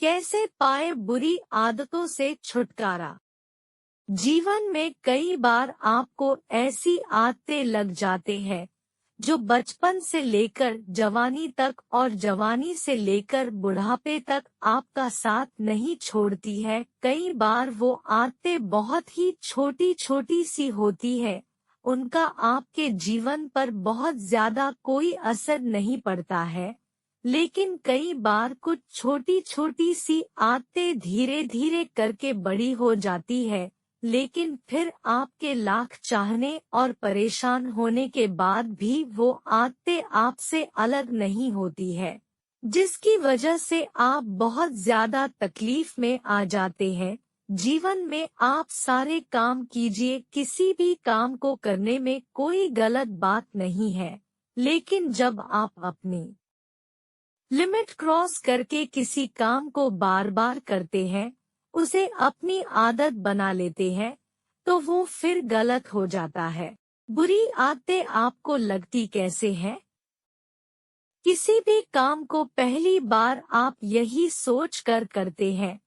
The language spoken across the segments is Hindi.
कैसे पाए बुरी आदतों से छुटकारा। जीवन में कई बार आपको ऐसी आदतें लग जाते हैं जो बचपन से लेकर जवानी तक और जवानी से लेकर बुढ़ापे तक आपका साथ नहीं छोड़ती है। कई बार वो आदतें बहुत ही छोटी छोटी सी होती है, उनका आपके जीवन पर बहुत ज्यादा कोई असर नहीं पड़ता है, लेकिन कई बार कुछ छोटी छोटी सी आदतें धीरे धीरे करके बड़ी हो जाती है, लेकिन फिर आपके लाख चाहने और परेशान होने के बाद भी वो आदतें आपसे अलग नहीं होती है, जिसकी वजह से आप बहुत ज्यादा तकलीफ में आ जाते हैं। जीवन में आप सारे काम कीजिए, किसी भी काम को करने में कोई गलत बात नहीं है, लेकिन जब आप अपनी लिमिट क्रॉस करके किसी काम को बार बार करते हैं, उसे अपनी आदत बना लेते हैं, तो वो फिर गलत हो जाता है। बुरी आदतें आपको लगती कैसे हैं? किसी भी काम को पहली बार आप यही सोच कर करते हैं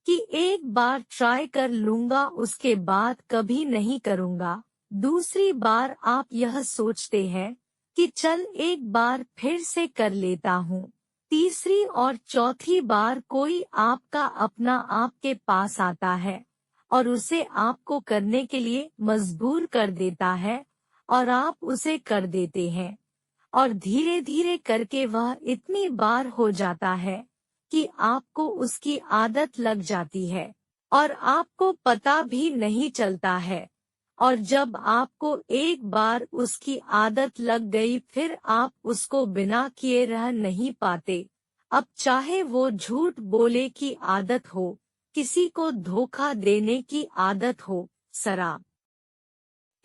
कि एक बार ट्राई कर लूंगा, उसके बाद कभी नहीं करूंगा। दूसरी बार आप यह सोचते हैं कि चल एक बार फिर से कर लेता हूँ। तीसरी और चौथी बार कोई आपका अपना आपके पास आता है और उसे आपको करने के लिए मजबूर कर देता है, और आप उसे कर देते हैं, और धीरे धीरे करके वह इतनी बार हो जाता है कि आपको उसकी आदत लग जाती है और आपको पता भी नहीं चलता है। और जब आपको एक बार उसकी आदत लग गई, फिर आप उसको बिना किए रह नहीं पाते। अब चाहे वो झूठ बोले की आदत हो, किसी को धोखा देने की आदत हो, शराब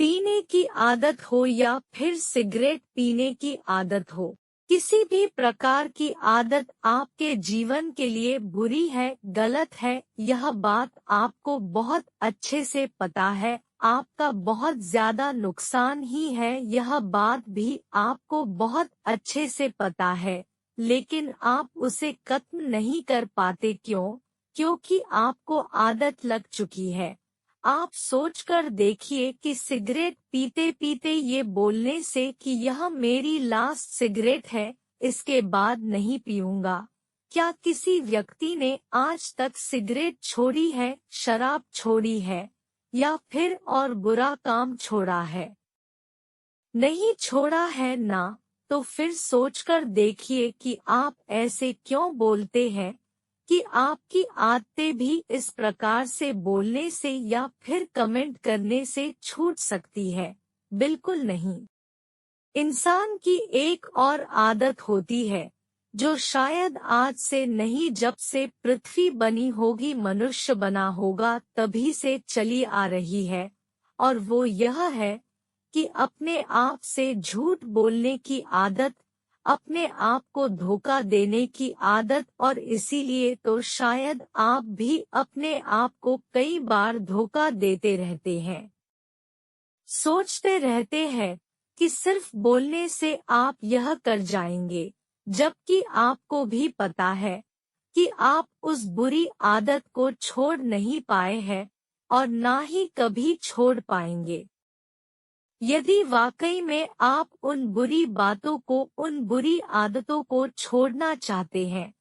पीने की आदत हो या फिर सिगरेट पीने की आदत हो, किसी भी प्रकार की आदत आपके जीवन के लिए बुरी है, गलत है। यह बात आपको बहुत अच्छे से पता है, आपका बहुत ज्यादा नुकसान ही है, यह बात भी आपको बहुत अच्छे से पता है, लेकिन आप उसे खत्म नहीं कर पाते। क्यों? क्योंकि आपको आदत लग चुकी है। आप सोचकर देखिए कि सिगरेट पीते पीते ये बोलने से कि यह मेरी लास्ट सिगरेट है, इसके बाद नहीं पीऊंगा, क्या किसी व्यक्ति ने आज तक सिगरेट छोड़ी है, शराब छोड़ी है, या फिर और बुरा काम छोड़ा है? नहीं छोड़ा है ना। तो फिर सोचकर देखिए कि आप ऐसे क्यों बोलते हैं कि आपकी आदतें भी इस प्रकार से बोलने से या फिर कमेंट करने से छूट सकती है। बिल्कुल नहीं। इंसान की एक और आदत होती है जो शायद आज से नहीं, जब से पृथ्वी बनी होगी, मनुष्य बना होगा, तभी से चली आ रही है, और वो यह है कि अपने आप से झूठ बोलने की आदत, अपने आप को धोखा देने की आदत। और इसीलिए तो शायद आप भी अपने आप को कई बार धोखा देते रहते हैं। सोचते रहते हैं कि सिर्फ बोलने से आप यह कर जाएंगे, जबकि आपको भी पता है कि आप उस बुरी आदत को छोड़ नहीं पाए हैं और ना ही कभी छोड़ पाएंगे। यदि वाकई में आप उन बुरी बातों को, उन बुरी आदतों को छोड़ना चाहते हैं,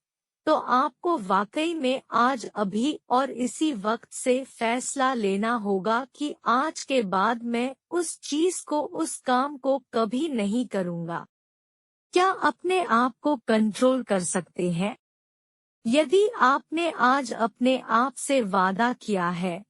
तो आपको वाकई में आज अभी और इसी वक्त से फैसला लेना होगा कि आज के बाद मैं उस चीज को, उस काम को कभी नहीं करूंगा। क्या अपने आप को कंट्रोल कर सकते हैं? यदि आपने आज अपने आप से वादा किया है,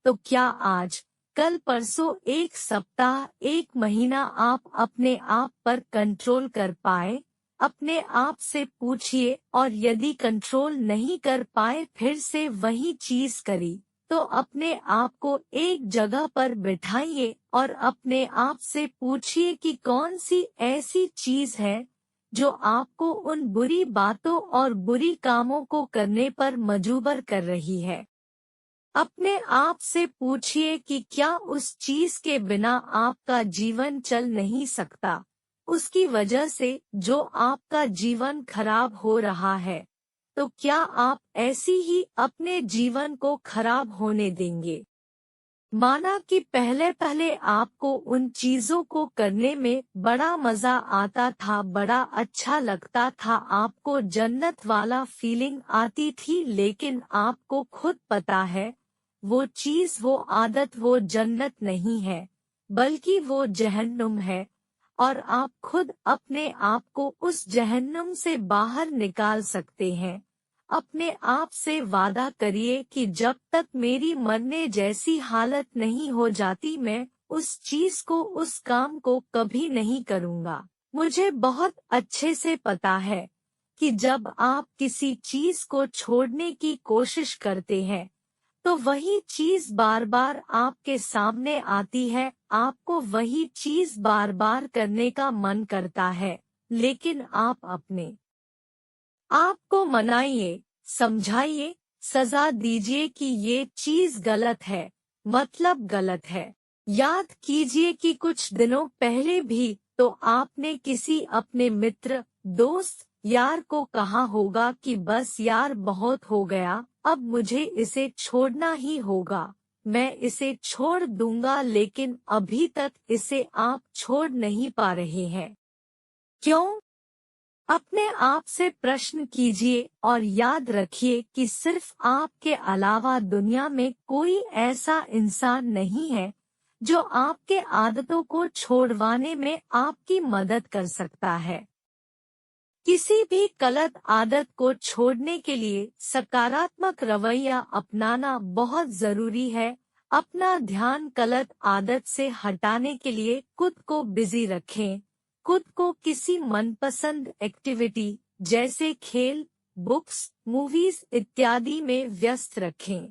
तो क्या आज, कल, परसों, एक सप्ताह, एक महीना आप अपने आप पर कंट्रोल कर पाए? अपने आप से पूछिए, और यदि कंट्रोल नहीं कर पाए, फिर से वही चीज करी, तो अपने आप को एक जगह पर बिठाइए और अपने आप से पूछिए कि कौन सी ऐसी चीज है जो आपको उन बुरी बातों और बुरी कामों को करने पर मजबूर कर रही है। अपने आप से पूछिए कि क्या उस चीज के बिना आपका जीवन चल नहीं सकता, उसकी वजह से जो आपका जीवन खराब हो रहा है, तो क्या आप ऐसी ही अपने जीवन को खराब होने देंगे? माना कि पहले पहले आपको उन चीजों को करने में बड़ा मजा आता था, बड़ा अच्छा लगता था, आपको जन्नत वाला फीलिंग आती थी, लेकिन आपको खुद पता है वो चीज, वो आदत, वो जन्नत नहीं है, बल्कि वो जहन्नुम है। और आप खुद अपने आप को उस जहन्नुम से बाहर निकाल सकते हैं। अपने आप से वादा करिए कि जब तक मेरी मरने जैसी हालत नहीं हो जाती मैं उस चीज को, उस काम को कभी नहीं करूँगा। मुझे बहुत अच्छे से पता है कि जब आप किसी चीज को छोड़ने की कोशिश करते हैं तो वही चीज बार बार आपके सामने आती है, आपको वही चीज बार बार करने का मन करता है, लेकिन आप अपने आपको मनाइए, समझाइए, सजा दीजिए कि ये चीज गलत है, मतलब गलत है। याद कीजिए कि कुछ दिनों पहले भी तो आपने किसी अपने मित्र, दोस्त, यार को कहा होगा कि बस यार बहुत हो गया, अब मुझे इसे छोड़ना ही होगा, मैं इसे छोड़ दूंगा, लेकिन अभी तक इसे आप छोड़ नहीं पा रहे हैं। क्यों? अपने आप से प्रश्न कीजिए और याद रखिए कि सिर्फ आपके अलावा दुनिया में कोई ऐसा इंसान नहीं है जो आपके आदतों को छोड़वाने में आपकी मदद कर सकता है। किसी भी गलत आदत को छोड़ने के लिए सकारात्मक रवैया अपनाना बहुत जरूरी है। अपना ध्यान गलत आदत से हटाने के लिए खुद को बिजी रखें। खुद को किसी मनपसंद एक्टिविटी जैसे खेल, बुक्स, मूवीज इत्यादि में व्यस्त रखें।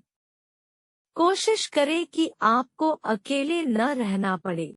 कोशिश करें कि आपको अकेले न रहना पड़े।